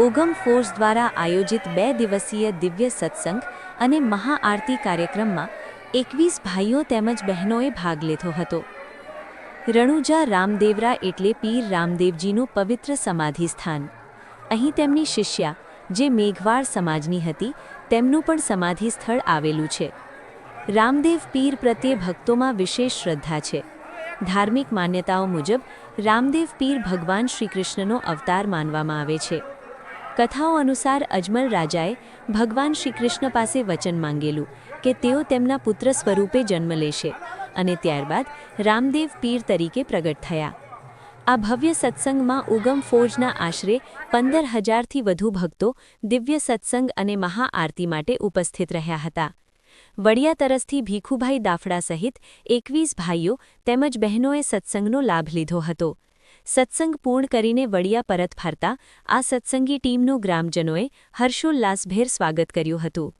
ઉગમ ફોર્સ દ્વારા આયોજિત 2 દિવસીય દિવ્ય સત્સંગ અને મહાઆરતી કાર્યક્રમમાં 21 ભાઈઓ તેમજ બહેનોએ ભાગ લીધો હતો. રણુજા રામદેવરા એટલે પીર રામદેવજીનું પવિત્ર સમાધિ સ્થાન. અહીં તેમની શિષ્યા, જે મેઘવાળ સમાજની હતી, તેમનું પણ સમાધિ સ્થળ આવેલું છે. રામદેવ પીર પ્રત્યે ભક્તોમાં વિશેષ શ્રદ્ધા છે. ધાર્મિક માન્યતાઓ મુજબ રામદેવ પીર ભગવાન શ્રીકૃષ્ણનો અવતાર માનવામાં આવે છે. કથાઓ અનુસાર અજમલ રાજાએ ભગવાન શ્રીકૃષ્ણ પાસે વચન માંગેલું કે તેઓ તેમના પુત્ર સ્વરૂપે જન્મ લેશે અને ત્યારબાદ રામદેવ પીર તરીકે પ્રગટ થયા. આ ભવ્ય સત્સંગમાં ઉગમ ફોર્સના આશરે 15,000થી વધુ ભક્તો દિવ્ય સત્સંગ અને મહાઆરતી માટે ઉપસ્થિત રહ્યા હતા. વડિયા તરસથી ભીખુભાઈ દાફડા સહિત 21 ભાઈઓ તેમજ બહેનોએ સત્સંગનો લાભ લીધો હતો. સત્સંગ પૂર્ણ કરીને વડિયા પરત ફરતા આ સત્સંગી ટીમનું ગ્રામજનોએ હર્ષોલ્લાસભેર સ્વાગત કર્યું હતું.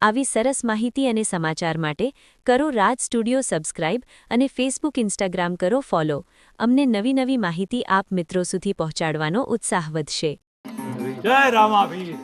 આવી સરસ માહિતી અને સમાચાર માટે કરો રાજ સ્ટુડિયો સબસ્ક્રાઇબ અને ફેસબુક ઇન્સ્ટાગ્રામ કરો ફોલો. અમને નવી નવી માહિતી આપ મિત્રો સુધી પહોંચાડવાનો ઉત્સાહ વધશે. જય રામાવીર.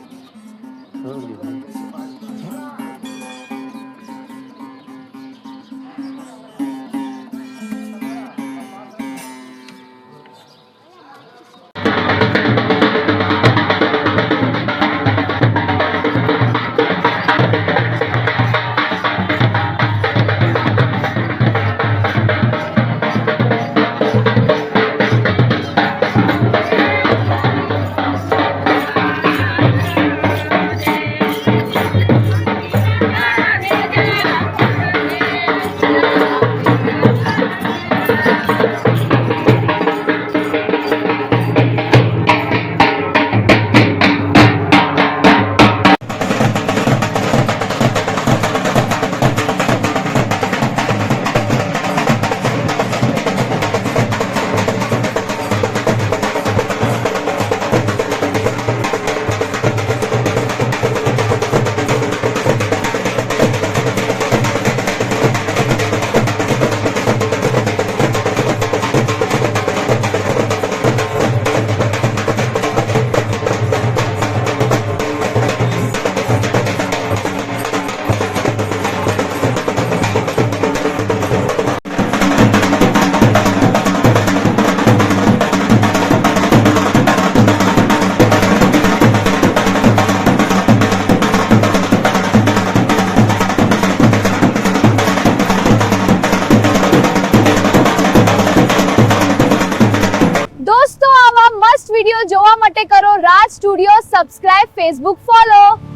વિડિયો જોવા માટે કરો રાજ સ્ટુડિયો સબસ્ક્રાઇબ, ફેસબુક ફોલો.